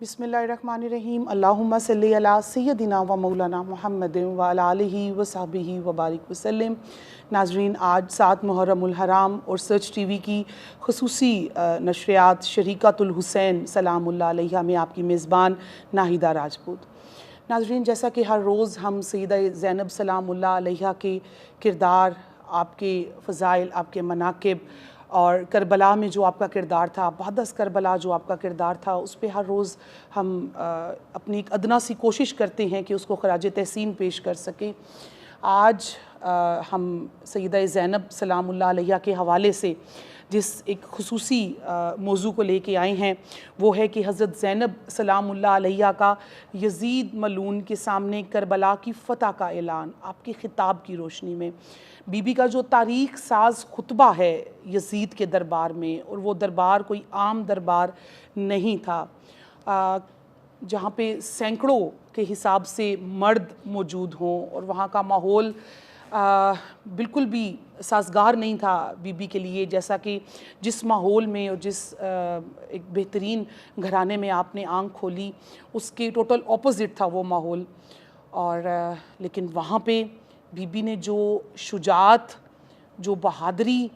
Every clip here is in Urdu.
بسم اللہ الرحمن الرحیم اللہم صلی علی سیدنا و مولانا محمد و علی آلہ و صحبہ و بارک وسلم۔ ناظرین، آج 7 محرم الحرام اور سرچ ٹی وی کی خصوصی نشریات شریکۃ الحسین سلام اللہ علیہ میں آپ کی میزبان ناہیدہ راجپوت۔ ناظرین، جیسا کہ ہر روز ہم سیدہ زینب سلام اللہ علیہ کے کردار، آپ کے فضائل، آپ کے مناقب اور کربلا میں جو آپ کا کردار تھا، بعد از کربلا جو آپ کا کردار تھا، اس پہ ہر روز ہم اپنی ایک ادنا سی کوشش کرتے ہیں کہ اس کو خراج تحسین پیش کر سکیں۔ آج ہم سیدہ زینب سلام اللہ علیہ کے حوالے سے جس ایک خصوصی موضوع کو لے کے آئے ہیں وہ ہے کہ حضرت زینب سلام اللہ علیہ کا یزید ملعون کے سامنے کربلا کی فتح کا اعلان، آپ کے خطاب کی روشنی میں۔ بی بی کا جو تاریخ ساز خطبہ ہے یزید کے دربار میں، اور وہ دربار کوئی عام دربار نہیں تھا، جہاں پہ سینکڑوں کے حساب سے مرد موجود ہوں، اور وہاں کا ماحول بالکل بھی سازگار نہیں تھا بی بی کے لیے، جیسا کہ جس ماحول میں اور جس ایک بہترین گھرانے میں آپ نے آنکھ کھولی، اس کے ٹوٹل اپوزٹ تھا وہ ماحول۔ اور لیکن وہاں پہ بی بی نے جو شجاعت، جو بہادری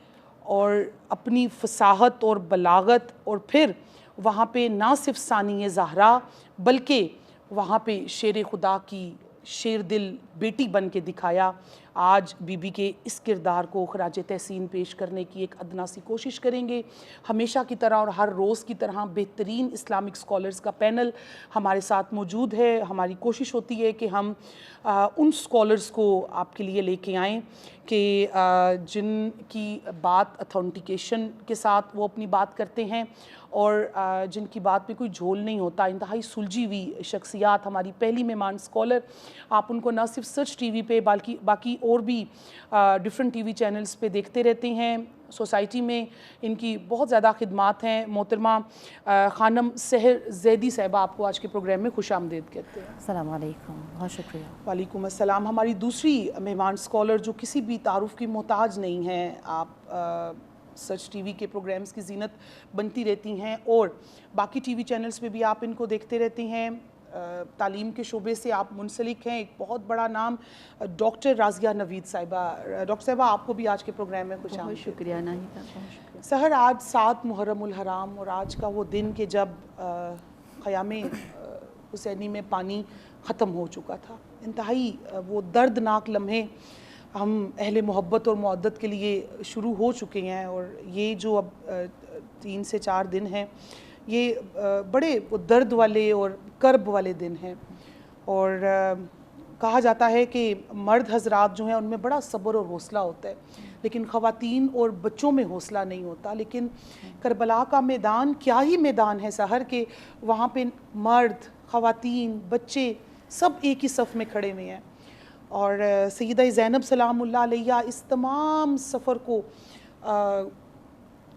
اور اپنی فصاحت اور بلاغت، اور پھر وہاں پہ نہ صرف ثانیہ زہرا بلکہ وہاں پہ شیر خدا کی شیر دل بیٹی بن کے دکھایا۔ آج بی بی کے اس کردار کو خراج تحسین پیش کرنے کی ایک ادنا سی کوشش کریں گے۔ ہمیشہ کی طرح اور ہر روز کی طرح بہترین اسلامک اسکالرز کا پینل ہمارے ساتھ موجود ہے۔ ہماری کوشش ہوتی ہے کہ ہم ان اسکالرز کو آپ کے لیے لے کے آئیں کہ جن کی بات اتھینٹیکیشن کے ساتھ وہ اپنی بات کرتے ہیں، اور جن کی بات میں کوئی جھول نہیں ہوتا، انتہائی سلجھی ہوئی شخصیات۔ ہماری پہلی مہمان اسکالر، آپ ان کو نہ صرف سرچ ٹی وی پہ بلکہ باقی اور بھی ڈیفرنٹ ٹی وی چینلز پہ دیکھتے رہتے ہیں۔ سوسائٹی میں ان کی بہت زیادہ خدمات ہیں۔ محترمہ خانم سحر زیدی صاحبہ، آپ کو آج کے پروگرام میں خوش آمدید کہتے ہیں۔ السلام علیکم، بہت شکریہ۔ وعلیکم السلام۔ ہماری دوسری مہمان اسکالر جو کسی بھی تعارف کی محتاج نہیں ہیں، آپ سرچ ٹی وی کے پروگرامز کی زینت بنتی رہتی ہیں، اور باقی ٹی وی چینلز پہ بھی آپ ان کو دیکھتے رہتے ہیں۔ تعلیم کے شعبے سے آپ منسلک ہیں، ایک بہت بڑا نام ڈاکٹر راضیہ نوید صاحبہ۔ ڈاکٹر صاحبہ، آپ کو بھی آج کے پروگرام میں خوش آمدید۔ بہت شکریہ ناہیدہ، بہت شکریہ۔ سحر، آج 7 محرم الحرام، اور آج کا وہ دن کہ جب خیام حسینی میں پانی ختم ہو چکا تھا، انتہائی وہ دردناک لمحے ہم اہل محبت اور مودت کے لیے شروع ہو چکے ہیں، اور یہ جو اب 3 سے 4 دن ہیں، یہ بڑے درد والے اور کرب والے دن ہیں۔ اور کہا جاتا ہے کہ مرد حضرات جو ہیں ان میں بڑا صبر اور حوصلہ ہوتا ہے، لیکن خواتین اور بچوں میں حوصلہ نہیں ہوتا۔ لیکن کربلا کا میدان کیا ہی میدان ہے سحر کے، وہاں پہ مرد، خواتین، بچے سب ایک ہی صف میں کھڑے ہوئے ہیں، اور سیدہ زینب سلام اللہ علیہ اس تمام سفر کو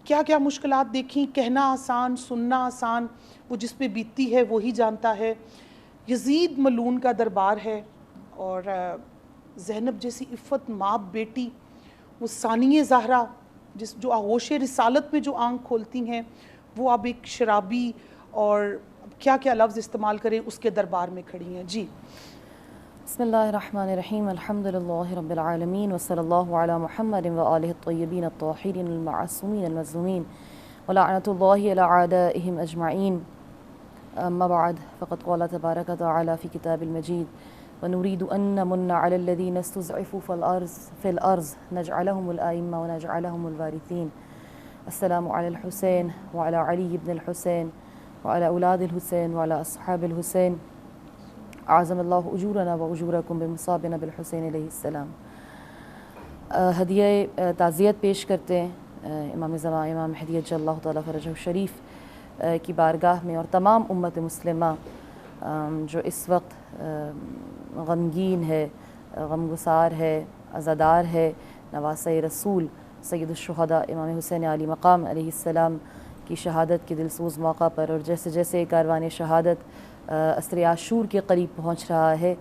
کیا کیا مشکلات دیکھیں، کہنا آسان، سننا آسان، وہ جس پہ بیتتی ہے وہی جانتا ہے۔ یزید ملعون کا دربار ہے، اور زینب جیسی عفت ماں بیٹی، وہ ثانیہ زہرا جو آغوش رسالت میں جو آنکھ کھولتی ہیں، وہ اب ایک شرابی اور کیا کیا لفظ استعمال کریں اس کے دربار میں کھڑی ہیں۔ جی بسم اللہ الرحمن الرحیم، الحمد للہ رب العالمین، وصلی اللہ علی محمد وآلہ الطیبین الطاہرین المعصومین المظلومین، ولعنۃ اللہ علی اعدائہم اجمعین۔ اما بعد، فقد قال تبارک وتعالی فی کتاب المجید، ونريد أن نمن على الذين استضعفوا في الأرض نجعلهم الأئمة ونجعلهم الوارثين۔ السلام على الحسين وعلى علي بن الحسين وعلى أولاد الحسين وعلى أصحاب الحسين، أعظم الله أجورنا وأجوركم بمصابنا بالحسين علیہ السلام۔ ہدیہ تعزیت پیش کرتے ہیں امام زمان امام مہدی عجل اللہ تعالیٰ فرجہ الشریف کی بارگاہ میں، اور تمام امت مسلمہ جو اس وقت غمگین ہے، غمگسار ہے، عزادار ہے نواسہ رسول سید الشہداء امام حسین علی مقام علیہ السلام کی شہادت کے دلسوز موقع پر، اور جیسے جیسے کاروان شہادت عصر عاشور کے قریب پہنچ رہا ہے،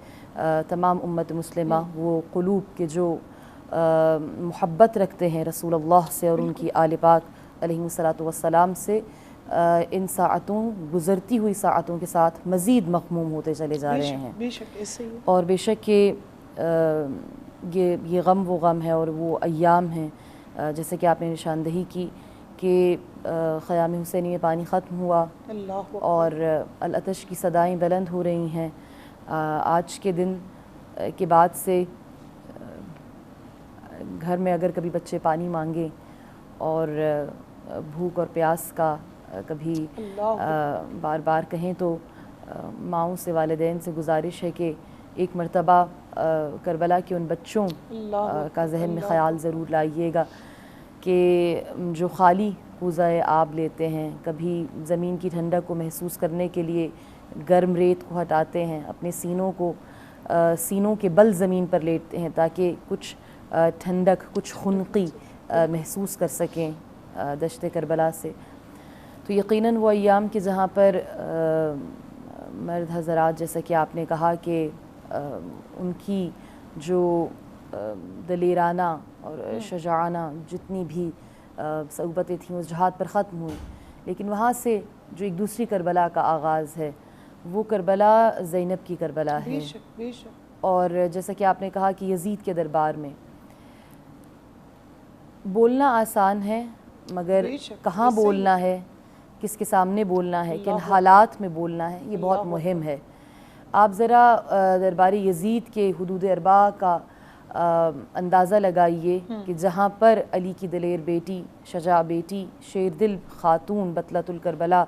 تمام امت مسلمہ وہ قلوب کے جو محبت رکھتے ہیں رسول اللہ سے اور ان کی آل پاک علیہ الصلاۃ والسلام سے، ان ساعتوں گزرتی ہوئی ساعتوں کے ساتھ مزید مغموم ہوتے چلے جا رہے ہیں. بے شک ایسے ہی. اور بے شک کہ یہ غم وہ غم ہے اور وہ ایام ہیں جیسے کہ آپ نے نشاندہی کی کہ خیام حسینی میں پانی ختم ہوا اور العطش کی صدائیں بلند ہو رہی ہیں. آج کے دن کے بعد سے گھر میں اگر کبھی بچے پانی مانگیں اور بھوک اور پیاس کا کبھی بار بار کہیں تو ماؤں سے والدین سے گزارش ہے کہ ایک مرتبہ کربلا کے ان بچوں کا ذہن میں خیال ضرور لائیے گا کہ جو خالی کوزہ آب لیتے ہیں, کبھی زمین کی ٹھنڈک کو محسوس کرنے کے لیے گرم ریت کو ہٹاتے ہیں, اپنے سینوں کے بل زمین پر لیٹتے ہیں تاکہ کچھ ٹھنڈک, کچھ خنقی محسوس کر سکیں دشت کربلا سے. تو یقیناً وہ ایام کے جہاں پر مرد حضرات جیسا کہ آپ نے کہا کہ ان کی جو دلیرانہ اور شجاعانہ جتنی بھی صعوبتیں تھیں اس جہاد پر ختم ہوئیں, لیکن وہاں سے جو ایک دوسری کربلا کا آغاز ہے وہ کربلا زینب کی کربلا ہے. اور جیسا کہ آپ نے کہا کہ یزید کے دربار میں بولنا آسان ہے مگر کہاں بولنا ہے, کس کے سامنے بولنا ہے, کن حالات میں بولنا ہے, یہ بہت مہم ہے. آپ ذرا دربار یزید کے حدود اربع کا اندازہ لگائیے کہ جہاں پر علی کی دلیر بیٹی, شجاع بیٹی, شیر دل خاتون بطلۃ الکربلا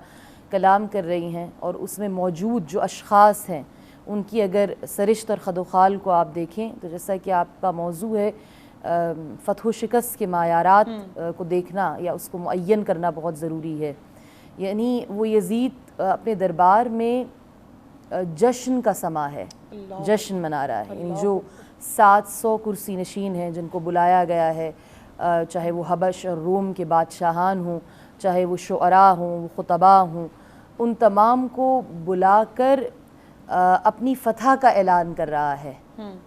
کلام کر رہی ہیں اور اس میں موجود جو اشخاص ہیں ان کی اگر سرشت اور خد و خال کو آپ دیکھیں تو جیسا کہ آپ کا موضوع ہے فتح و شکست کے معیارات کو دیکھنا یا اس کو معین کرنا بہت ضروری ہے. یعنی وہ یزید اپنے دربار میں جشن کا سما ہے, جشن منا رہا ہے. یعنی جو 700 کرسی نشین ہیں جن کو بلایا گیا ہے, چاہے وہ حبش اور روم کے بادشاہان ہوں, چاہے وہ شعراء ہوں, وہ خطباء ہوں, ان تمام کو بلا کر اپنی فتح کا اعلان کر رہا ہے.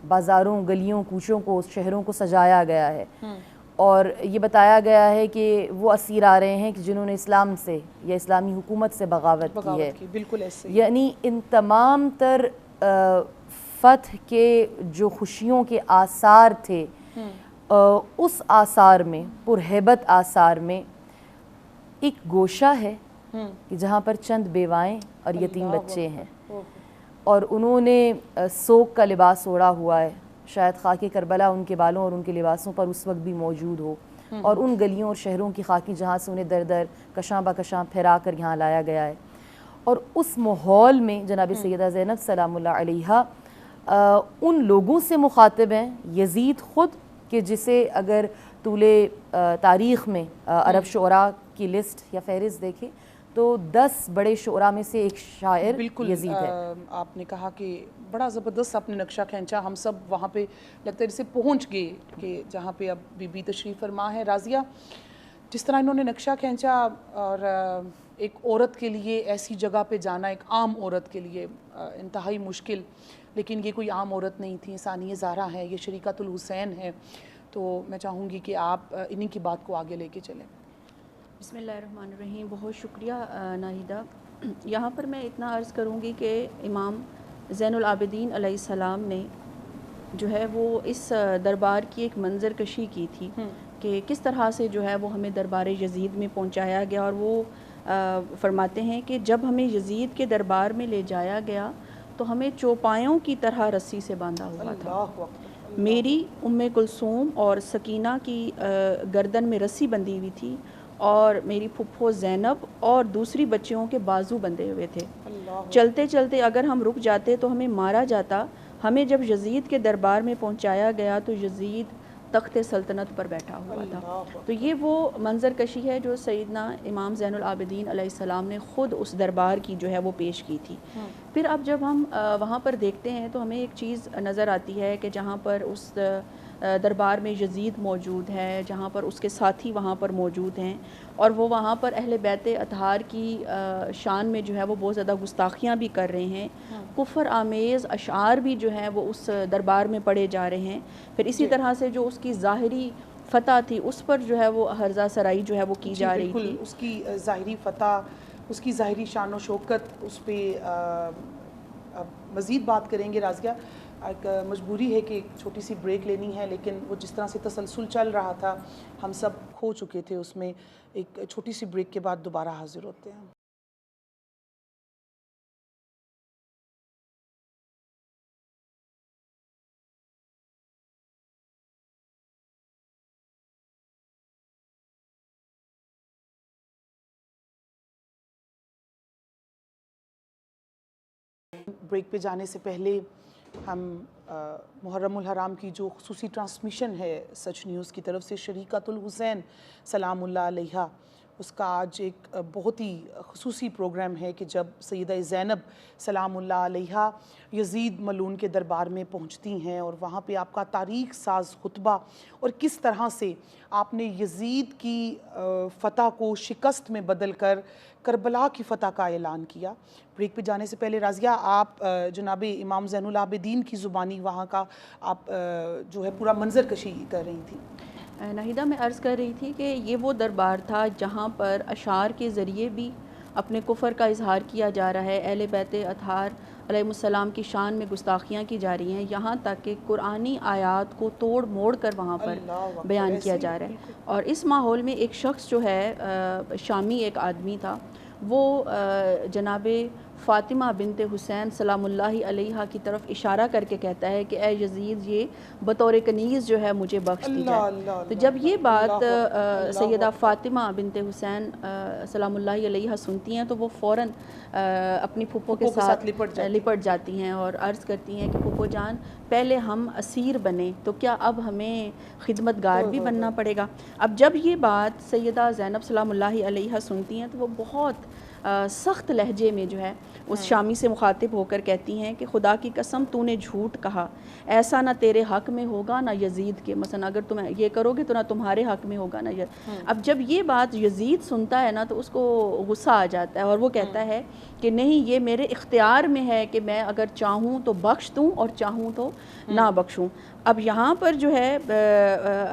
بازاروں, گلیوں, کوچوں کو, شہروں کو سجایا گیا ہے اور یہ بتایا گیا ہے کہ وہ اسیر آ رہے ہیں کہ جنہوں نے اسلام سے یا اسلامی حکومت سے بغاوت کی ہے. بالکل ایسے. یعنی ان تمام تر فتح کے جو خوشیوں کے آثار تھے اس آثار میں, پرہیبت آثار میں ایک گوشہ ہے کہ جہاں پر چند بیوائیں اور یتیم بچے ہیں اور انہوں نے سوگ کا لباس اوڑھا ہوا ہے. شاید خاک کربلا ان کے بالوں اور ان کے لباسوں پر اس وقت بھی موجود ہو, اور ان گلیوں اور شہروں کی خاکی جہاں سے انہیں در در کشاں با کشاں پھیرا کر یہاں لایا گیا ہے. اور اس ماحول میں جناب سیدہ زینب سلام اللہ علیہا ان لوگوں سے مخاطب ہیں, یزید خود, کہ جسے اگر طول تاریخ میں عرب شعراء کی لسٹ یا فہرست دیکھیں تو 10 بڑے شعراء میں سے ایک شاعر یزید ہے. آپ نے کہا کہ بڑا زبردست آپ نے نقشہ کھینچا, ہم سب وہاں پہ لگتا ہے جسے پہنچ گئے کہ جہاں پہ اب بی بی تشریف فرما ہے. راضیہ, جس طرح انہوں نے نقشہ کھینچا اور ایک عورت کے لیے ایسی جگہ پہ جانا, ایک عام عورت کے لیے انتہائی مشکل, لیکن یہ کوئی عام عورت نہیں تھی, ثانیہ زہرا ہے, یہ شریکۃ الحسین ہے. تو میں چاہوں گی کہ آپ انہی کی بات کو آگے لے کے چلیں. بسم اللہ الرحمن الرحیم. بہت شکریہ ناہیدہ. یہاں پر میں اتنا عرض کروں گی کہ امام زین العابدین علیہ السلام نے جو ہے وہ اس دربار کی ایک منظر کشی کی تھی کہ کس طرح سے جو ہے وہ ہمیں دربار یزید میں پہنچایا گیا. اور وہ فرماتے ہیں کہ جب ہمیں یزید کے دربار میں لے جایا گیا تو ہمیں چوپایوں کی طرح رسی سے باندھا ہوا تھا. میری ام کلثوم اور سکینہ کی گردن میں رسی بندھی ہوئی تھی اور میری پھپھو زینب اور دوسری بچیوں کے بازو بندھے ہوئے تھے. چلتے چلتے اگر ہم رک جاتے تو ہمیں مارا جاتا. ہمیں جب یزید کے دربار میں پہنچایا گیا تو یزید تخت سلطنت پر بیٹھا ہوا تھا. تو یہ وہ منظر کشی ہے جو سیدنا امام زین العابدین علیہ السلام نے خود اس دربار کی جو ہے وہ پیش کی تھی. پھر اب جب ہم وہاں پر دیکھتے ہیں تو ہمیں ایک چیز نظر آتی ہے کہ جہاں پر اس دربار میں یزید موجود ہے, جہاں پر اس کے ساتھی وہاں پر موجود ہیں اور وہ وہاں پر اہل بیت اطہار کی شان میں جو ہے وہ بہت زیادہ گستاخیاں بھی کر رہے ہیں, کفر آمیز اشعار بھی جو ہیں وہ اس دربار میں پڑھے جا رہے ہیں. پھر اسی طرح سے جو اس کی ظاہری فتح تھی اس پر جو ہے وہ ہرزہ سرائی جو ہے وہ کی جا رہی بالکل تھی. اس کی ظاہری فتح، اس کی ظاہری شان و شوکت، اس پہ مزید بات کریں گے رازیہ. ایک مجبوری ہے کہ ایک چھوٹی سی بریک لینی ہے، لیکن وہ جس طرح سے تسلسل چل رہا تھا ہم سب کھو چکے تھے اس میں. ایک چھوٹی سی بریک کے بعد دوبارہ حاضر ہوتے ہیں. بریک پہ جانے سے پہلے ہم محرم الحرام کی جو خصوصی ٹرانسمیشن ہے سچ نیوز کی طرف سے شریکۃ الحسین سلام اللہ علیہا، اس کا آج ایک بہت ہی خصوصی پروگرام ہے کہ جب سیدہ زینب سلام اللہ علیہا یزید ملعون کے دربار میں پہنچتی ہیں اور وہاں پہ آپ کا تاریخ ساز خطبہ اور کس طرح سے آپ نے یزید کی فتح کو شکست میں بدل کر کربلا کی فتح کا اعلان کیا. بریک پہ جانے سے پہلے رازیہ آپ جناب امام زین العابدین کی زبانی وہاں کا آپ جو ہے پورا منظر کشی کر رہی تھی. ناہیدہ میں عرض کر رہی تھی کہ یہ وہ دربار تھا جہاں پر اشعار کے ذریعے بھی اپنے کفر کا اظہار کیا جا رہا ہے، اہل بیت اطہار علیہ السلام کی شان میں گستاخیاں کی جا رہی ہیں، یہاں تک کہ قرآنی آیات کو توڑ موڑ کر وہاں پر بیان کیا جا رہا ہے. اور اس ماحول میں ایک شخص جو ہے شامی ایک آدمی تھا، وہ جناب فاطمہ بنت حسین سلام اللہ علیہا کی طرف اشارہ کر کے کہتا ہے کہ اے یزید یہ بطور کنیز جو ہے مجھے بخش دی جائے. تو جب یہ بات سیدہ فاطمہ بنت حسین سلام اللہ علیہا سنتی ہیں تو وہ فوراً اپنی پھپھو کے ساتھ لپٹ جاتی ہیں اور عرض کرتی ہیں کہ پھپھو جان پہلے ہم اسیر بنے تو کیا اب ہمیں خدمتگار بھی بننا پڑے گا. اب جب یہ بات سیدہ زینب سلام اللہ علیہا سنتی ہیں تو وہ بہت سخت لہجے میں جو ہے اس شامی سے مخاطب ہو کر کہتی ہیں کہ خدا کی قسم تو نے جھوٹ کہا، ایسا نہ تیرے حق میں ہوگا نہ یزید کے، مثلا اگر تم یہ کرو گے تو نہ تمہارے حق میں ہوگا نہ اب جب یہ بات یزید سنتا ہے نا تو اس کو غصہ آ جاتا ہے اور وہ کہتا ہے کہ نہیں یہ میرے اختیار میں ہے کہ میں اگر چاہوں تو بخش دوں اور چاہوں تو نہ بخشوں. اب یہاں پر جو ہے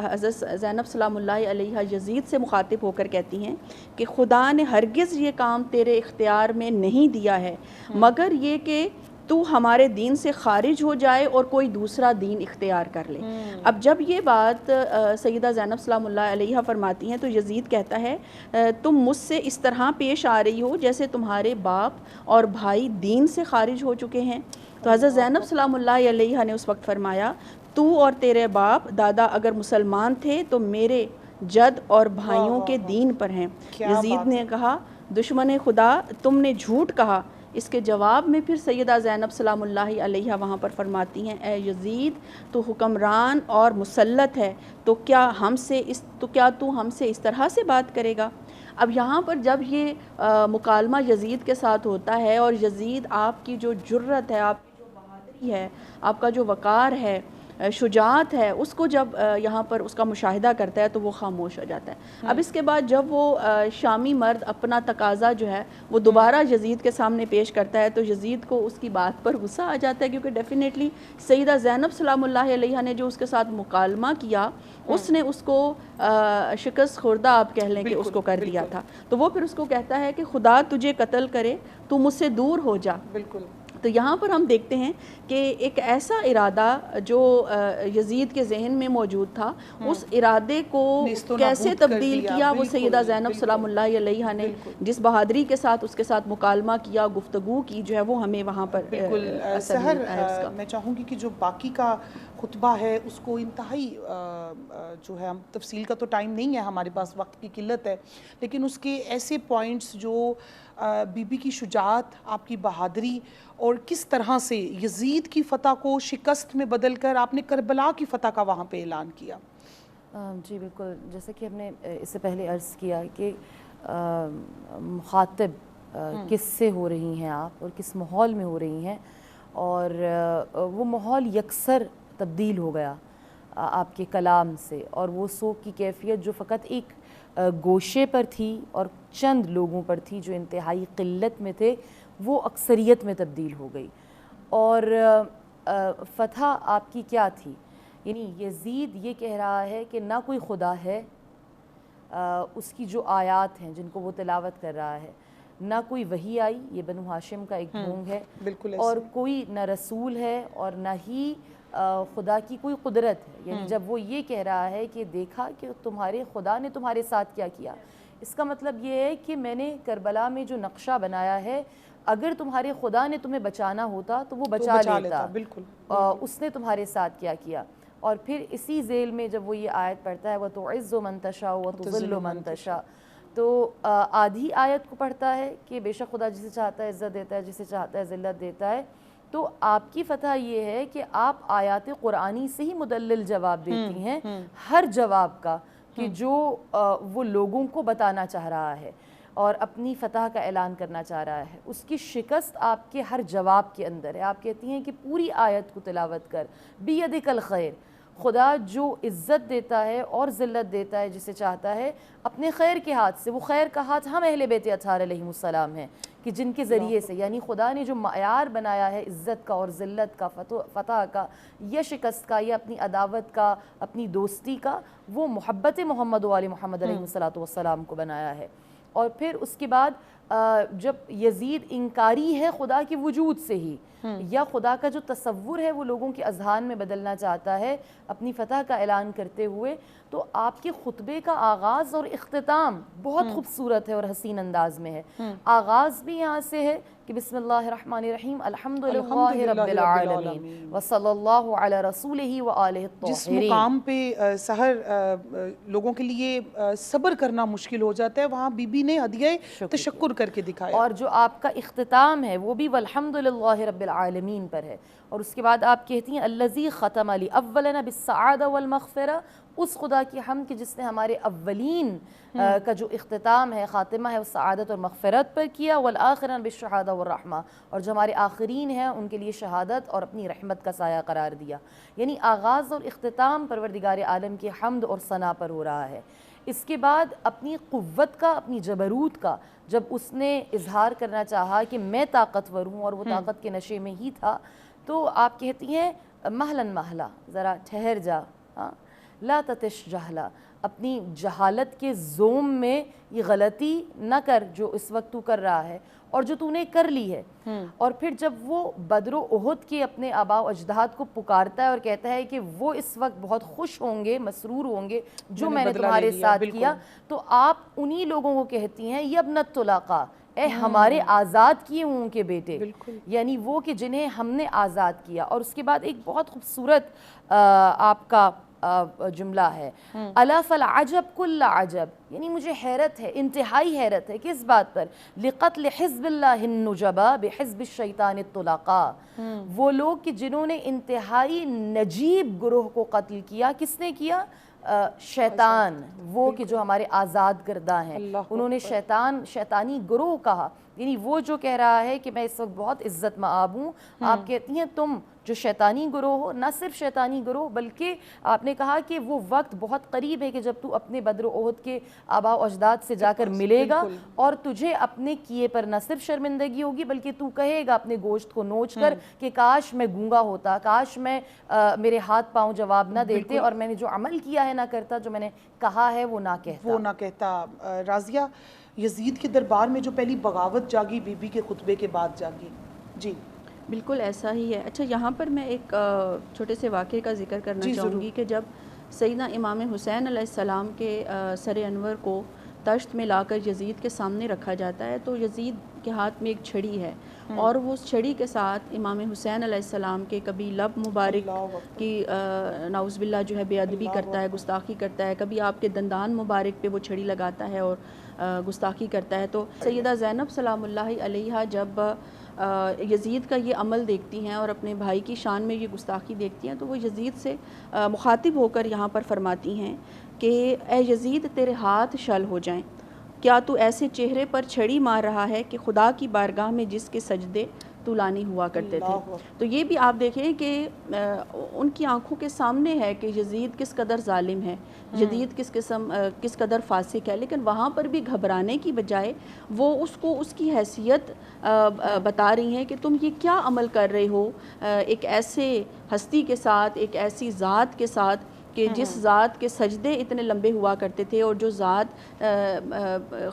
حضرت زینب سلام اللہ علیہا یزید سے مخاطب ہو کر کہتی ہیں کہ خدا نے ہرگز یہ کام تیرے اختیار میں نہیں دیا ہے مگر یہ کہ تو ہمارے دین سے خارج ہو جائے اور کوئی دوسرا دین اختیار کر لے. اب جب یہ بات سیدہ زینب سلام اللہ علیہا فرماتی ہیں تو یزید کہتا ہے تم مجھ سے اس طرح پیش آ رہی ہو جیسے تمہارے باپ اور بھائی دین سے خارج ہو چکے ہیں. تو حضرت زینب سلام اللہ علیہا نے اس وقت فرمایا تو اور تیرے باپ دادا اگر مسلمان تھے تو میرے جد اور بھائیوں کے دین پر ہیں. یزید نے کہا دشمن خدا تم نے جھوٹ کہا. اس کے جواب میں پھر سیدہ زینب سلام اللہ علیہا وہاں پر فرماتی ہیں اے یزید تو حکمران اور مسلط ہے تو کیا تو ہم سے اس طرح سے بات کرے گا. اب یہاں پر جب یہ مکالمہ یزید کے ساتھ ہوتا ہے اور یزید آپ کی جو جرت ہے، آپ کی جو بہادری ہے، آپ کا جو وقار ہے، شجاعت ہے، اس کو جب یہاں پر اس کا مشاہدہ کرتا ہے تو وہ خاموش ہو جاتا ہے. اب اس کے بعد جب وہ شامی مرد اپنا تقاضا جو ہے وہ دوبارہ یزید کے سامنے پیش کرتا ہے تو یزید کو اس کی بات پر غصہ آ جاتا ہے کیونکہ ڈیفینیٹلی سیدہ زینب سلام اللہ علیہا نے جو اس کے ساتھ مکالمہ کیا اس نے اس کو شکست خوردہ آپ کہہ لیں کہ اس کو کر دیا تھا. تو وہ پھر اس کو کہتا ہے کہ خدا تجھے قتل کرے تو مجھ سے دور ہو جا. بالکل. تو یہاں پر ہم دیکھتے ہیں کہ ایک ایسا ارادہ جو یزید کے ذہن میں موجود تھا اس ارادے کو کیسے تبدیل کیا وہ سیدہ زینب سلام اللہ علیہا نے جس بہادری کے ساتھ اس کے ساتھ مکالمہ کیا، گفتگو کی جو ہے وہ ہمیں وہاں پر بالکل. سحر میں چاہوں گی کہ جو باقی کا خطبہ ہے اس کو انتہائی جو ہے تفصیل کا تو ٹائم نہیں ہے ہمارے پاس، وقت کی قلت ہے، لیکن اس کے ایسے پوائنٹس جو بی بی کی شجاعت، آپ کی بہادری اور کس طرح سے یزید کی فتح کو شکست میں بدل کر آپ نے کربلا کی فتح کا وہاں پہ اعلان کیا. جی بالکل، جیسے کہ ہم نے اس سے پہلے عرض کیا کہ مخاطب کس سے ہو رہی ہیں آپ اور کس ماحول میں ہو رہی ہیں، اور وہ ماحول یکسر تبدیل ہو گیا آپ کے کلام سے، اور وہ سوگ کی کیفیت جو فقط ایک گوشے پر تھی اور چند لوگوں پر تھی جو انتہائی قلت میں تھے، وہ اکثریت میں تبدیل ہو گئی. اور فتح آپ کی کیا تھی یعنی یزید یہ کہہ رہا ہے کہ نہ کوئی خدا ہے، اس کی جو آیات ہیں جن کو وہ تلاوت کر رہا ہے، نہ کوئی وحی آئی، یہ بنو ہاشم کا ایک ڈھونگ ہے، بالکل اور کوئی نہ رسول ہے اور نہ ہی خدا کی کوئی قدرت ہے. یعنی جب وہ یہ کہہ رہا ہے کہ دیکھا کہ تمہارے خدا نے تمہارے ساتھ کیا کیا، اس کا مطلب یہ ہے کہ میں نے کربلا میں جو نقشہ بنایا ہے، اگر تمہارے خدا نے تمہیں بچانا ہوتا تو وہ بچا لیتا. بالکل اس نے تمہارے ساتھ کیا کیا. اور پھر اسی ذیل میں جب وہ یہ آیت پڑھتا ہے وَتُعِزُّ مَن تَشَاءُ وَتُذِلُّ مَن تَشَاءُ، تو آدھی آیت کو پڑھتا ہے کہ بے شک خدا جسے چاہتا ہے عزت دیتا ہے، جسے چاہتا ہے ذلت دیتا ہے. تو آپ کی فتح یہ ہے کہ آپ آیات قرآنی سے ہی مدلل جواب دیتی ہیں ہر جواب کا، کہ جو وہ لوگوں کو بتانا چاہ رہا ہے اور اپنی فتح کا اعلان کرنا چاہ رہا ہے، اس کی شکست آپ کے ہر جواب کے اندر ہے. آپ کہتی ہیں کہ پوری آیت کو تلاوت کر، بیدک الخیر، خدا جو عزت دیتا ہے اور ذلت دیتا ہے جسے چاہتا ہے اپنے خیر کے ہاتھ سے. وہ خیر کا ہاتھ ہم اہل بیت اطہار علیہم السلام ہیں کہ جن کے ذریعے سے، یعنی خدا نے جو معیار بنایا ہے عزت کا اور ذلت کا، فتح کا یا شکست کا یا اپنی عداوت کا، اپنی دوستی کا، وہ محبت محمد و آل محمد علیہ السلام کو بنایا ہے. اور پھر اس کے بعد جب یزید انکاری ہے خدا کے وجود سے ہی، یا خدا کا جو تصور ہے وہ لوگوں کے اذہان میں بدلنا چاہتا ہے اپنی فتح کا اعلان کرتے ہوئے، تو آپ کے خطبے کا آغاز اور اختتام بہت خوبصورت ہے اور حسین انداز میں ہے. آغاز بھی یہاں سے ہے کہ بسم اللہ الرحمن الرحیم الحمدللہ رب العالمین وصلی اللہ علی رسولہ وآلہ الطاہرین. جس مقام پہ سحر لوگوں کے لیے صبر کرنا مشکل ہو جاتا ہے، وہاں بی بی نے ہدیہ تشکر کر کے دکھایا. اور جو آپ کا اختتام ہے وہ بھی والحمدللہ رب العالمین پر ہے. اور اس کے بعد آپ کہتی ہیں الذی ختم علی اولنا بالسعادہ والمغفرہ، اس خدا کی حمد کہ جس نے ہمارے اولین کا جو اختتام ہے، خاتمہ ہے، وہ سعادت اور مغفرت پر کیا، والآخرین بالشہادہ والرحمہ، اور جو ہمارے آخرین ہیں ان کے لیے شہادت اور اپنی رحمت کا سایہ قرار دیا. یعنی آغاز اور اختتام پروردگار عالم کی حمد اور ثنا پر ہو رہا ہے. اس کے بعد اپنی قوت کا، اپنی جبروت کا جب اس نے اظہار کرنا چاہا کہ میں طاقتور ہوں، اور وہ طاقت کے نشے میں ہی تھا، تو آپ کہتی ہیں مہلاً مہلا، ذرا ٹھہر جا، لا تتش جہلا، اپنی جہالت کے زوم میں یہ غلطی نہ کر جو اس وقت تو کر رہا ہے اور جو تو نے کر لی ہے. اور پھر جب وہ بدر و احد کے اپنے آباء و اجداد کو پکارتا ہے اور کہتا ہے کہ وہ اس وقت بہت خوش ہوں گے، مسرور ہوں گے جو میں نے تمہارے ساتھ کیا، تو آپ انہی لوگوں کو کہتی ہیں یبنت طلقاء، اے ہمارے آزاد کیے ہوں کے بیٹے، یعنی وہ کہ جنہیں ہم نے آزاد کیا. اور اس کے بعد ایک بہت خوبصورت آپ کا جملہ ہے الا فالعجب کل عجب، یعنی مجھے حیرت ہے، انتہائی حیرت ہے. کس بات پر؟ لقتل حزب اللہ النجبا بحزب الشیطان الطلقاء، وہ لوگ کہ جنہوں نے انتہائی نجیب گروہ کو قتل کیا. کس نے کیا؟ شیطان، وہ کہ جو ہمارے آزاد کردہ ہیں، انہوں نے شیطانی گروہ کہا. یعنی وہ جو کہہ رہا ہے کہ میں اس وقت بہت عزت مآب ہوں، آپ کہتی ہیں تم جو شیطانی گروہ ہو، نہ صرف شیطانی گروہ بلکہ آپ نے کہا کہ وہ وقت بہت قریب ہے کہ جب تو اپنے بدر و احد کے آباء و اجداد سے جا کر ملے گا اور تجھے اپنے کیے پر نہ صرف شرمندگی ہوگی بلکہ تو کہے گا اپنے گوشت کو نوچ کر کہ کاش میں گونگا ہوتا، کاش میں میرے ہاتھ پاؤں جواب نہ دیتے اور میں نے جو عمل کیا ہے نہ کرتا، جو میں نے کہا ہے وہ نہ کہتا. راضیہ، یزید کے دربار میں جو پہلی بغاوت جاگی بی بی کے خطبے کے بعد جاگی. جی بالکل ایسا ہی ہے. اچھا، یہاں پر میں ایک چھوٹے سے واقعے کا ذکر کرنا چاہوں گی کہ جب سیدنا امام حسین علیہ السلام کے سر انور کو تشت میں لا کر یزید کے سامنے رکھا جاتا ہے، تو یزید کے ہاتھ میں ایک چھڑی ہے، اور وہ اس چھڑی کے ساتھ امام حسین علیہ السلام کے کبھی لب مبارک کی نعوذ باللہ جو ہے بے ادبی کرتا ہے، گستاخی کرتا ہے، کبھی آپ کے دندان مبارک پہ وہ چھڑی لگاتا ہے اور گستاخی کرتا ہے. تو سیدہ زینب سلام اللہ علیہا جب یزید کا یہ عمل دیکھتی ہیں اور اپنے بھائی کی شان میں یہ گستاخی دیکھتی ہیں، تو وہ یزید سے مخاطب ہو کر یہاں پر فرماتی ہیں کہ اے یزید، تیرے ہاتھ شل ہو جائیں، کیا تو ایسے چہرے پر چھڑی مار رہا ہے کہ خدا کی بارگاہ میں جس کے سجدے طولانی ہوا کرتے تھے. تو یہ بھی آپ دیکھیں کہ ان کی آنکھوں کے سامنے ہے کہ یزید کس قدر ظالم ہے, یزید کس قدر فاسق ہے, لیکن وہاں پر بھی گھبرانے کی بجائے وہ اس کو اس کی حیثیت بتا رہی ہیں کہ تم یہ کیا عمل کر رہے ہو ایک ایسے ہستی کے ساتھ, ایک ایسی ذات کے ساتھ کہ جس ذات کے سجدے اتنے لمبے ہوا کرتے تھے, اور جو ذات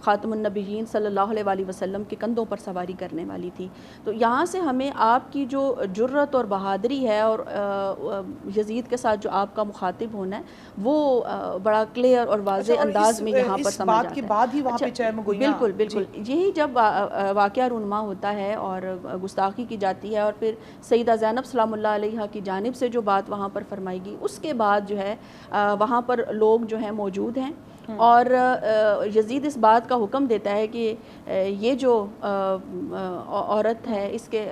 خاتم النبیین صلی اللہ علیہ وآلہ وسلم کے کندھوں پر سواری کرنے والی تھی. تو یہاں سے ہمیں آپ کی جو جرت اور بہادری ہے اور یزید کے ساتھ جو آپ کا مخاطب ہونا ہے وہ بڑا کلیئر اور واضح انداز میں یہاں پر سمجھ آتا ہے. بعد ہی وہاں پہ چہم گوئیاں, بالکل بالکل, یہی جب واقعہ رونما ہوتا ہے اور گستاخی کی جاتی ہے اور پھر سیدہ زینب سلام اللہ علیہا کی جانب سے جو بات وہاں پر فرمائی گئی, اس کے بعد جو ہے وہاں پر لوگ جو ہیں موجود ہیں, اور یزید اس بات کا حکم دیتا ہے کہ یہ جو عورت ہے اس کے,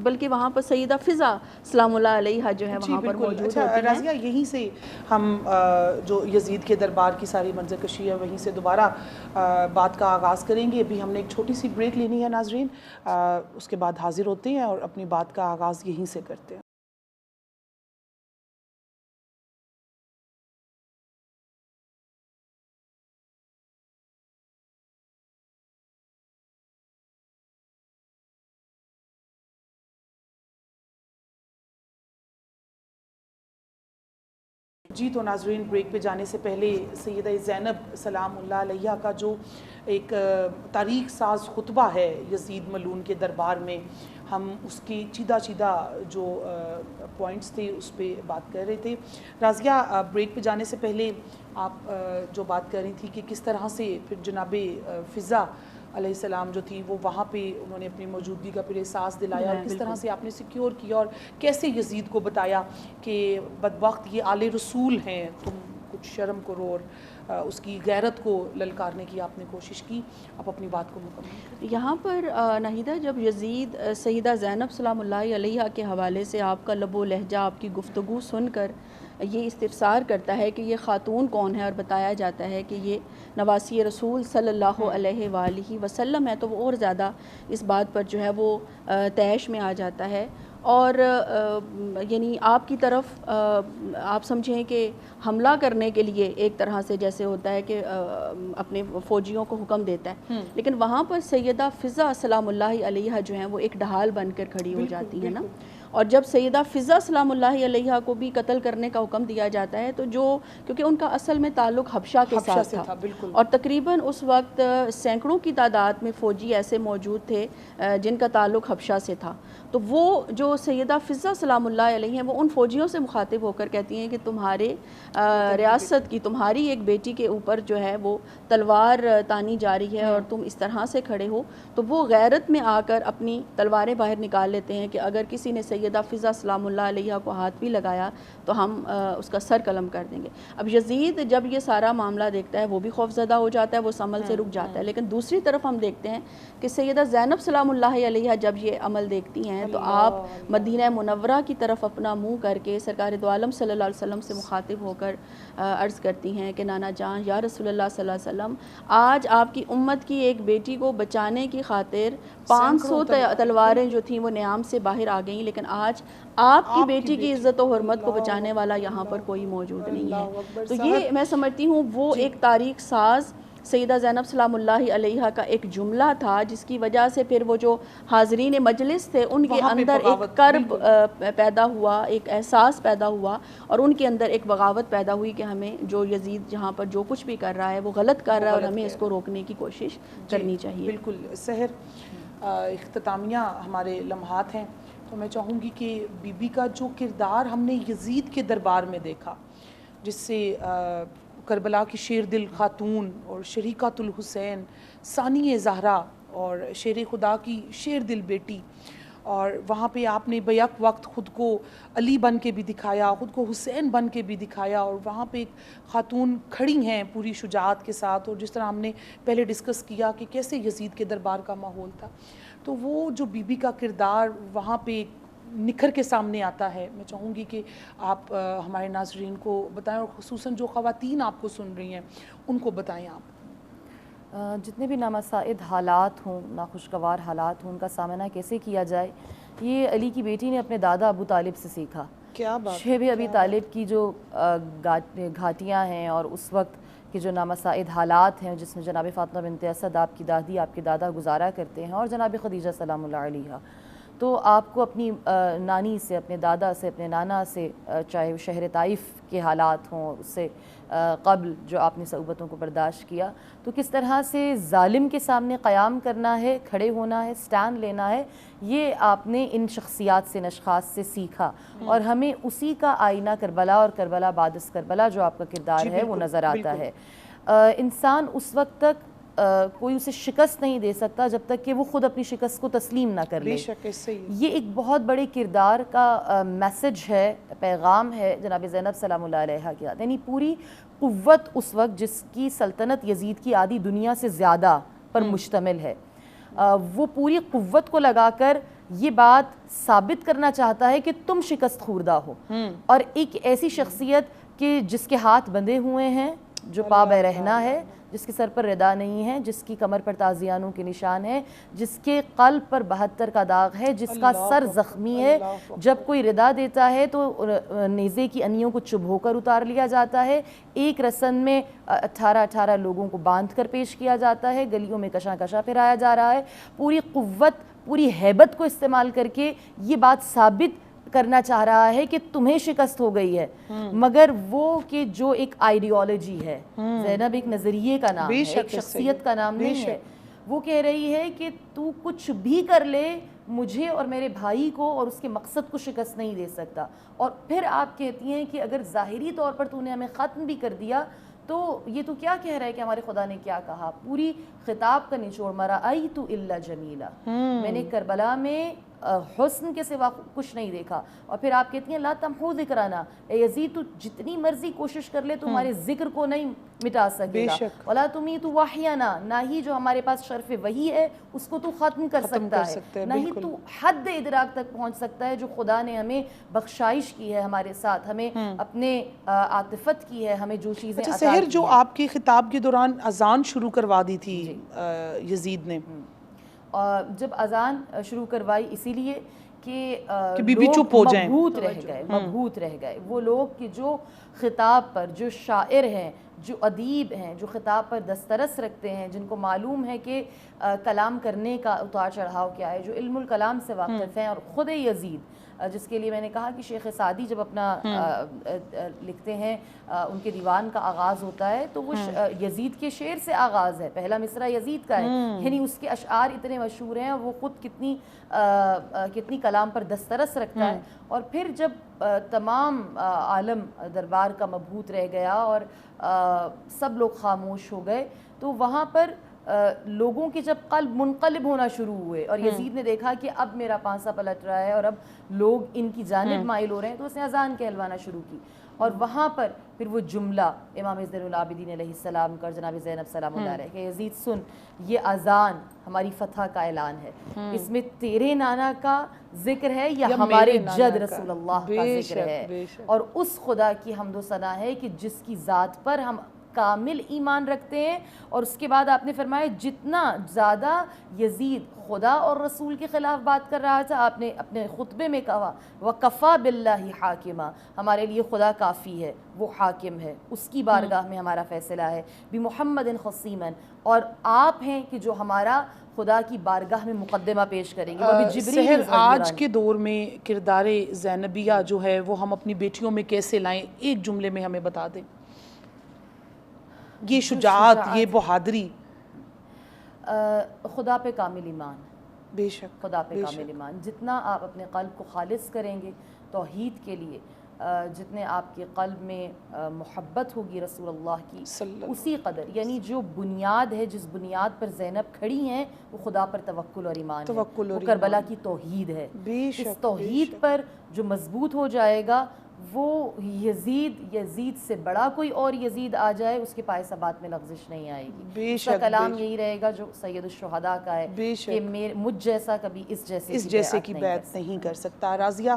بلکہ وہاں پر سیدہ فضا سلام اللہ علیہا جو ہے وہاں پر موجود ہوتی ہیں. رازیہ, یہیں سے ہم جو یزید کے دربار کی ساری منظر کشی ہے وہیں سے دوبارہ بات کا آغاز کریں گے. ابھی ہم نے ایک چھوٹی سی بریک لینی ہے ناظرین, اس کے بعد حاضر ہوتے ہیں اور اپنی بات کا آغاز یہیں سے کرتے ہیں. جی تو ناظرین, بریک پہ جانے سے پہلے سیدہ زینب سلام اللہ علیہا کا جو ایک تاریخ ساز خطبہ ہے یزید ملعون کے دربار میں, ہم اس کی چیدہ جو پوائنٹس تھے اس پہ بات کر رہے تھے. رازیہ, بریک پہ جانے سے پہلے آپ جو بات کر رہی تھی کہ کس طرح سے پھر جناب فضا علیہ السلام جو تھی وہ وہاں پہ انہوں نے اپنی موجودگی کا پھر احساس دلایا, اور کس طرح سے آپ نے سیکیور کیا اور کیسے یزید کو بتایا کہ بدبخت یہ آل رسول ہیں, تم کچھ شرم کرو, اور اس کی غیرت کو للکارنے کی آپ نے کوشش کی. آپ اپنی بات کو مکمل کریں. یہاں پر ناہیدہ, جب یزید سیدہ زینب سلام اللہ علیہا کے حوالے سے آپ کا لب و لہجہ, آپ کی گفتگو سن کر یہ استفسار کرتا ہے کہ یہ خاتون کون ہے, اور بتایا جاتا ہے کہ یہ نواسی رسول صلی اللہ علیہ وآلہ وسلم ہے, تو وہ اور زیادہ اس بات پر جو ہے وہ طیش میں آ جاتا ہے. اور یعنی آپ کی طرف آپ سمجھیں کہ حملہ کرنے کے لیے ایک طرح سے جیسے ہوتا ہے کہ اپنے فوجیوں کو حکم دیتا ہے, لیکن وہاں پر سیدہ فضا سلام اللہ علیہا جو ہیں وہ ایک ڈھال بن کر کھڑی ہو جاتی ہیں نا. اور جب سیدہ فضا سلام اللہ علیہا کو بھی قتل کرنے کا حکم دیا جاتا ہے تو جو کیونکہ ان کا اصل میں تعلق حبشہ کے ساتھ تھا, اور تقریباً اس وقت سینکڑوں کی تعداد میں فوجی ایسے موجود تھے جن کا تعلق حبشہ سے تھا. تو وہ جو سیدہ فضا سلام اللہ علیہ ہیں وہ ان فوجیوں سے مخاطب ہو کر کہتی ہیں کہ تمہارے ریاست کی, تمہاری ایک بیٹی کے اوپر جو ہے وہ تلوار تانی جا رہی ہے اور تم اس طرح سے کھڑے ہو. تو وہ غیرت میں آ کر اپنی تلواریں باہر نکال لیتے ہیں کہ اگر کسی نے سیدہ فضا سلام اللہ علیہ کو ہاتھ بھی لگایا تو ہم اس کا سر قلم کر دیں گے. اب یزید جب یہ سارا معاملہ دیکھتا ہے وہ بھی خوف زدہ ہو جاتا ہے, وہ اس عمل سے رک جاتا ہے. لیکن دوسری طرف ہم دیکھتے ہیں کہ سیدہ زینب سلام اللہ علیہ جب یہ عمل دیکھتی ہیں تو آپ مدینہ منورہ کی طرف اپنا منہ کر کے سرکار دو عالم صلی اللہ علیہ وسلم سے مخاطب ہو کر عرض کرتی ہیں کہ نانا جان, یا رسول اللہ صلی اللہ علیہ وسلم, آج آپ کی امت کی ایک بیٹی کو بچانے کی خاطر 500 تلواریں جو تھیں وہ نیام سے باہر آ گئیں, لیکن آج آپ کی بیٹی کی عزت و حرمت کو بچانے والا یہاں پر کوئی موجود نہیں ہے. تو یہ میں سمجھتی ہوں وہ ایک تاریخ ساز سیدہ زینب سلام اللہ علیہا کا ایک جملہ تھا جس کی وجہ سے پھر وہ جو حاضرین مجلس تھے ان کے اندر ایک کرب پیدا ہوا, ایک احساس پیدا ہوا, اور ان کے اندر ایک بغاوت پیدا ہوئی کہ ہمیں جو یزید جہاں پر جو کچھ بھی کر رہا ہے وہ غلط کر رہا ہے اور ہمیں اس کو روکنے کی کوشش کرنی چاہیے. بالکل. سحر, اختتامیہ ہمارے لمحات ہیں, تو میں چاہوں گی کہ بی بی کا جو کردار ہم نے یزید کے دربار میں دیکھا, جس سے کربلا کی شیر دل خاتون اور شریکۃ الحسین ثانی زہرا اور شیر خدا کی شیر دل بیٹی, اور وہاں پہ آپ نے بیک وقت خود کو علی بن کے بھی دکھایا, خود کو حسین بن کے بھی دکھایا, اور وہاں پہ ایک خاتون کھڑی ہیں پوری شجاعت کے ساتھ, اور جس طرح ہم نے پہلے ڈسکس کیا کہ کیسے یزید کے دربار کا ماحول تھا, تو وہ جو بی بی کا کردار وہاں پہ نکھر کے سامنے آتا ہے. میں چاہوں گی کہ آپ ہمارے ناظرین کو بتائیں, اور خصوصاً جو خواتین آپ کو سن رہی ہیں ان کو بتائیں آپ. جتنے بھی نامساعد حالات ہوں، ناخوشگوار حالات ہوں، ان کا سامنا کیسے کیا جائے، یہ علی کی بیٹی نے اپنے دادا ابو طالب سے سیکھا۔ کیا بات، شیب ابی طالب کی جو گھاٹیاں ہیں اور اس وقت کے جو نامساعد حالات ہیں جس میں جناب فاطمہ بنت اسد آپ کی دادی، آپ کے دادا گزارا کرتے ہیں، اور جناب خدیجہ سلام اللہ علیہا، تو آپ کو اپنی نانی سے، اپنے دادا سے، اپنے نانا سے، چاہے وہ شہر طائف کے حالات ہوں، اس سے قبل جو آپ نے صعوبتوں کو برداشت کیا، تو کس طرح سے ظالم کے سامنے قیام کرنا ہے، کھڑے ہونا ہے، سٹینڈ لینا ہے، یہ آپ نے ان شخصیات سے، اشخاص سے سیکھا، اور ہمیں اسی کا آئینہ کربلا اور کربلا بعد از کربلا جو آپ کا کردار ہے وہ نظر آتا ہے۔ انسان اس وقت تک کوئی اسے شکست نہیں دے سکتا جب تک کہ وہ خود اپنی شکست کو تسلیم نہ کر لے۔ بے شک اس سے یہ ایک بہت بڑے کردار کا میسج ہے، پیغام ہے جناب زینب سلام اللہ علیہا کی، یعنی پوری قوت اس وقت جس کی سلطنت یزید کی آدھی دنیا سے زیادہ پر مشتمل ہے، وہ پوری قوت کو لگا کر یہ بات ثابت کرنا چاہتا ہے کہ تم شکست خوردہ ہو، اور ایک ایسی شخصیت کہ جس کے ہاتھ بندھے ہوئے ہیں، جو پا بے رہنا ہے، جس کے سر پر ردا نہیں ہے، جس کی کمر پر تازیانوں کے نشان ہے، جس کے قلب پر 72 کا داغ ہے، جس کا سر زخمی ہے، جب کوئی ردا دیتا ہے تو نیزے کی انیوں کو چبھو کر اتار لیا جاتا ہے، ایک رسن میں 18 لوگوں کو باندھ کر پیش کیا جاتا ہے، گلیوں میں کشاں کشاں پھرایا جا رہا ہے، پوری قوت، پوری ہیبت کو استعمال کر کے یہ بات ثابت کرنا چاہ رہا ہے کہ تمہیں شکست ہو گئی ہے، مگر وہ کہ جو ایک آئیڈیالوجی ہے، زینب ایک نظریے کا نام ہے، ایک شخصیت کا نام نہیں ہے، وہ کہہ رہی ہے کہ تو کچھ بھی کر لے، مجھے اور میرے بھائی کو اور اس کے مقصد کو شکست نہیں دے سکتا۔ اور پھر آپ کہتی ہیں کہ اگر ظاہری طور پر تو نے ہمیں ختم بھی کر دیا تو یہ تو کیا کہہ رہا ہے کہ ہمارے خدا نے کیا کہا؟ پوری خطاب کا نچوڑ مرا رأیت الا جمیلا، میں نے کربلا میں حسن کے سوا کچھ نہیں دیکھا۔ اور پھر آپ کہتی ہیں لا تمحو ذکرنا، اے یزید تو جتنی مرضی کوشش کر لے تمہارے ذکر کو نہیں مٹا سکے گا، ولا تمیت وحینا، نہ ہی جو ہمارے پاس شرف وحی ہے اس کو تو ختم کر سکتا ہے، نہ ہی تو حد ادراک تک پہنچ سکتا ہے جو خدا نے ہمیں بخشائش کی ہے ہمارے ساتھ، ہمیں اپنے عاطفت کی ہے، ہمیں جو چیزیں عطا کی ہیں۔ سحر جو آپ کے خطاب کے دوران اذان شروع کروا دی تھی یزید نے، جب اذان شروع کروائی اسی لیے کہ بی بی چپ ہو جائیں، مبہوت رہ گئے وہ لوگ کہ جو خطاب پر، جو شاعر ہیں، جو ادیب ہیں، جو خطاب پر دسترس رکھتے ہیں، جن کو معلوم ہے کہ کلام کرنے کا اتار چڑھاؤ کیا ہے، جو علم الکلام سے واقف ہیں، اور خود یزید جس کے لیے میں نے کہا کہ شیخ سعدی جب اپنا لکھتے ہیں، ان کے دیوان کا آغاز ہوتا ہے تو وہ یزید کے شعر سے آغاز ہے، پہلا مصرع یزید کا ہے، یعنی اس کے اشعار اتنے مشہور ہیں، وہ خود کتنی کلام پر دسترس رکھتا ہے۔ اور پھر جب تمام عالم دربار کا مبہوت رہ گیا اور سب لوگ خاموش ہو گئے، تو وہاں پر لوگوں کے جب قلب منقلب ہونا شروع ہوئے اور یزید نے دیکھا کہ اب میرا پانسا پلٹ رہا ہے اور اب لوگ ان کی جانب مائل ہو رہے ہیں، تو اس نے اذان کہلوانا شروع کی، اور وہاں پر پھر وہ جملہ امام زین العابدین علیہ السلام کا، جناب زینب سلام اللہ علیہ، کہ یزید سن، یہ اذان ہماری فتح کا اعلان ہے، اس میں تیرے نانا کا ذکر ہے یا ہمارے جد رسول اللہ کا ذکر ہے، اور اس خدا کی حمد و ثنا ہے کہ جس کی ذات پر ہم کامل ایمان رکھتے ہیں۔ اور اس کے بعد آپ نے فرمایا جتنا زیادہ یزید خدا اور رسول کے خلاف بات کر رہا تھا، آپ نے اپنے خطبے میں کہا وَقَفَى بِاللَّهِ حَاكِمًا، ہمارے لیے خدا کافی ہے، وہ حاکم ہے، اس کی بارگاہ میں ہمارا فیصلہ ہے، بِمُحَمَّدٍ خَصِيمًا، اور آپ ہیں کہ جو ہمارا خدا کی بارگاہ میں مقدمہ پیش کریں گے۔ سحر آج کے دور میں کردار زینبیہ جو ہے وہ ہم اپنی بیٹیوں میں کیسے لائیں؟ ایک جملے میں ہمیں بتا دیں، یہ شجاعت، یہ بہادری۔ خدا پہ کامل ایمان، بے شک، خدا پہ کامل ایمان، جتنا آپ اپنے قلب کو خالص کریں گے توحید کے لیے، جتنے آپ کے قلب میں محبت ہوگی رسول اللہ کی، اسی قدر، یعنی جو بنیاد ہے، جس بنیاد پر زینب کھڑی ہیں، وہ خدا پر توکل اور ایمان ہے، وہ کربلا کی توحید ہے۔ اس توحید پر جو مضبوط ہو جائے گا وہ یزید سے بڑا کوئی اور یزید آ جائے اس کے پائے ثبات میں لغزش نہیں آئے گی. اس کا کلام یہی رہے گا جو سید الشہداء کا ہے کہ مجھ جیسا کبھی اس جیسے کی بیعت نہیں کر سکتا. راضیہ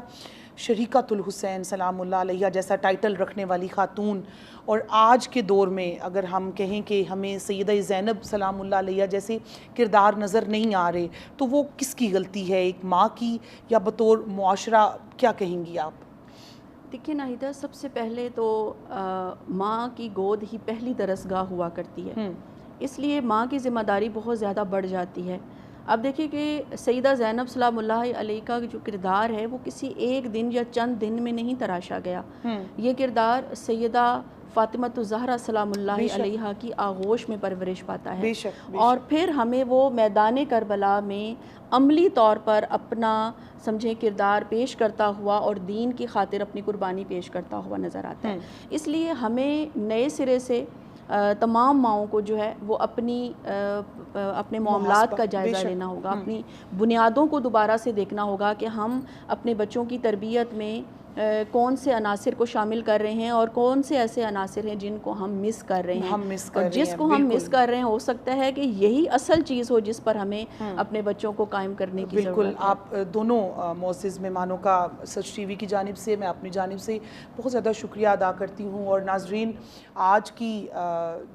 شریکۃ الحسین سلام اللہ علیہ جیسا ٹائٹل رکھنے والی خاتون، اور آج کے دور میں اگر ہم کہیں کہ ہمیں سیدہ زینب سلام اللہ علیہ جیسے کردار نظر نہیں آ رہے تو وہ کس کی غلطی ہے، ایک ماں کی یا بطور معاشرہ؟ کیا کہیں گی آپ؟ دیکھیے ناہیدہ، سب سے پہلے تو ماں کی گود ہی پہلی درسگاہ ہوا کرتی ہے، اس لیے ماں کی ذمہ داری بہت زیادہ بڑھ جاتی ہے. اب دیکھیے کہ سیدہ زینب سلام اللہ علیہ کا جو کردار ہے وہ کسی ایک دن یا چند دن میں نہیں تراشا گیا. یہ کردار سیدہ فاطمۃ الزہرا سلام اللہ علیہ کی آغوش میں پرورش پاتا ہے، اور پھر ہمیں وہ میدان کربلا میں عملی طور پر اپنا سمجھیں کردار پیش کرتا ہوا اور دین کی خاطر اپنی قربانی پیش کرتا ہوا نظر آتا ہے. اس لیے ہمیں نئے سرے سے تمام ماؤں کو جو ہے وہ اپنے معاملات کا جائزہ لینا ہوگا، اپنی بنیادوں کو دوبارہ سے دیکھنا ہوگا کہ ہم اپنے بچوں کی تربیت میں کون سے عناصر کو شامل کر رہے ہیں اور کون سے ایسے عناصر ہیں جن کو ہم مس کر رہے ہیں، اور جس کو ہم مس کر رہے ہیں ہو سکتا ہے کہ یہی اصل چیز ہو جس پر ہمیں اپنے بچوں کو قائم کرنے کی ضرورت ہے. بالکل. آپ دونوں معزز مہمانوں کا سچ ٹی وی کی جانب سے، میں اپنی جانب سے بہت زیادہ شکریہ ادا کرتی ہوں. اور ناظرین، آج کی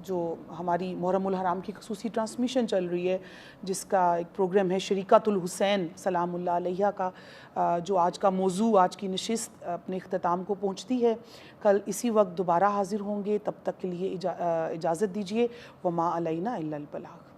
جو ہماری محرم الحرام کی خصوصی ٹرانسمیشن چل رہی ہے جس کا ایک پروگرام ہے شریکۃ الحسین سلام اللہ علیہ کا، جو آج کا موضوع، آج کی نشست اپنے اختتام کو پہنچتی ہے. کل اسی وقت دوبارہ حاضر ہوں گے، تب تک کے لیے اجازت دیجیے. وما علینا الا البلاغ.